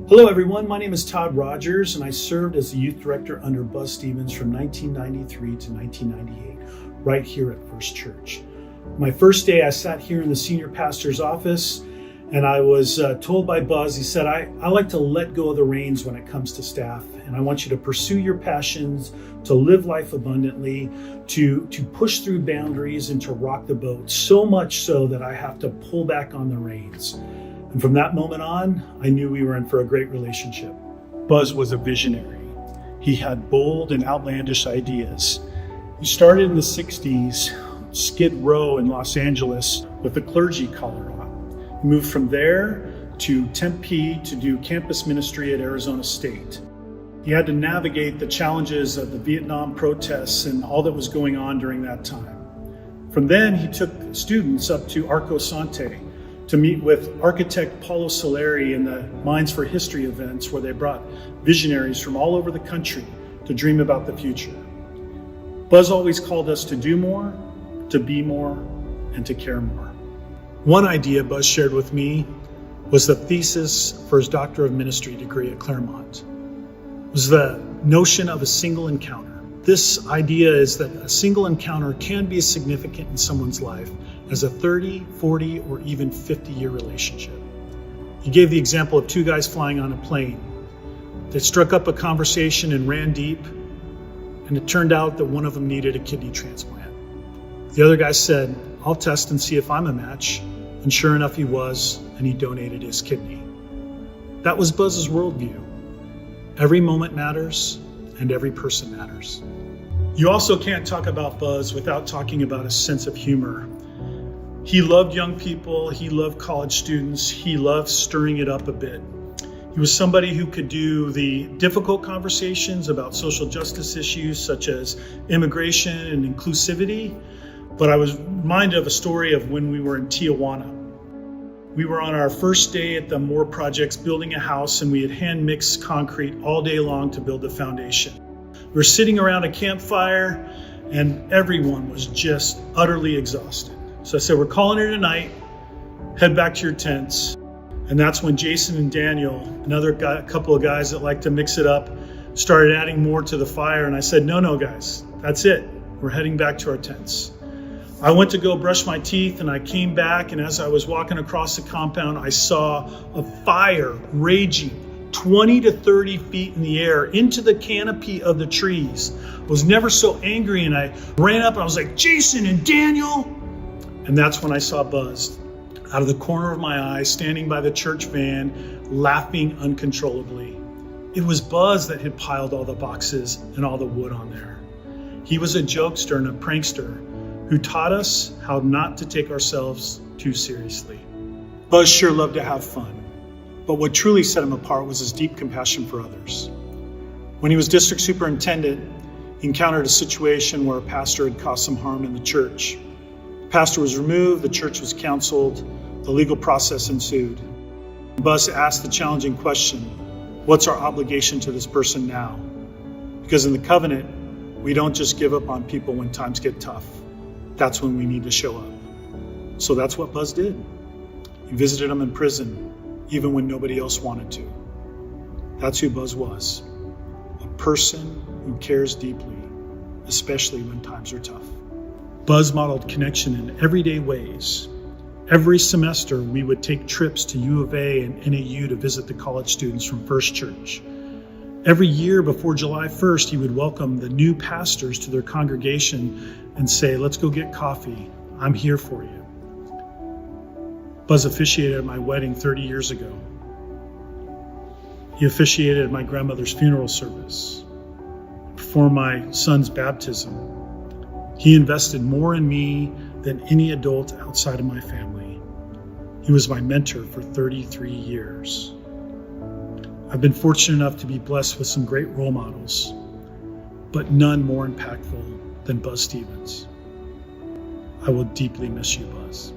Hello everyone, my name is Todd Rogers and I served as the youth director under Buzz Stevens from 1993 to 1998, right here at First Church. My first day I sat here in the senior pastor's office and I was told by Buzz, he said, I like to let go of the reins when it comes to staff, and I want you to pursue your passions, to live life abundantly, to push through boundaries and to rock the boat, so much so that I have to pull back on the reins. And from that moment on, I knew we were in for a great relationship. Buzz was a visionary. He had bold and outlandish ideas. He started in the 60s, Skid Row in Los Angeles with a clergy collar on. He moved from there to Tempe to do campus ministry at Arizona State. He had to navigate the challenges of the Vietnam protests and all that was going on during that time. From then, he took students up to Arco Sante to meet with architect Paulo Soleri in the Minds for History events, where they brought visionaries from all over the country to dream about the future. Buzz always called us to do more, to be more, and to care more. One idea Buzz shared with me was the thesis for his Doctor of Ministry degree at Claremont. It was the notion of a single encounter. This idea is that a single encounter can be as significant in someone's life as a 30, 40, or even 50-year relationship. He gave the example of two guys flying on a plane. They struck up a conversation and ran deep, and it turned out that one of them needed a kidney transplant. The other guy said, I'll test and see if I'm a match, and sure enough he was, and he donated his kidney. That was Buzz's worldview. Every moment matters, and every person matters. You also can't talk about Buzz without talking about a sense of humor. He loved young people, he loved college students, he loved stirring it up a bit. He was somebody who could do the difficult conversations about social justice issues such as immigration and inclusivity, but I was reminded of a story of when we were in Tijuana. We were on our first day at the Moore Projects building a house, and we had hand mixed concrete all day long to build the foundation. We were sitting around a campfire and everyone was just utterly exhausted. So I said, we're calling it a night, head back to your tents. And that's when Jason and Daniel, a couple of guys that like to mix it up, started adding more to the fire. And I said, no, guys, that's it. We're heading back to our tents. I went to go brush my teeth and I came back, and as I was walking across the compound, I saw a fire raging 20 to 30 feet in the air into the canopy of the trees. I was never so angry, and I ran up and I was like, Jason and Daniel. And that's when I saw Buzz out of the corner of my eye, standing by the church van, laughing uncontrollably. It was Buzz that had piled all the boxes and all the wood on there. He was a jokester and a prankster who taught us how not to take ourselves too seriously. Buzz sure loved to have fun, but what truly set him apart was his deep compassion for others. When he was district superintendent, he encountered a situation where a pastor had caused some harm in the church. The pastor was removed, the church was counseled, the legal process ensued. Buzz asked the challenging question, what's our obligation to this person now? Because in the covenant, we don't just give up on people when times get tough. That's when we need to show up. So that's what Buzz did. He visited him in prison, even when nobody else wanted to. That's who Buzz was, a person who cares deeply, especially when times are tough. Buzz modeled connection in everyday ways. Every semester, we would take trips to U of A and NAU to visit the college students from First Church. Every year before July 1st, he would welcome the new pastors to their congregation and say, let's go get coffee. I'm here for you. Buzz officiated at my wedding 30 years ago. He officiated at my grandmother's funeral service, performed my son's baptism. He invested more in me than any adult outside of my family. He was my mentor for 33 years. I've been fortunate enough to be blessed with some great role models, but none more impactful than Buzz Stevens. I will deeply miss you, Buzz.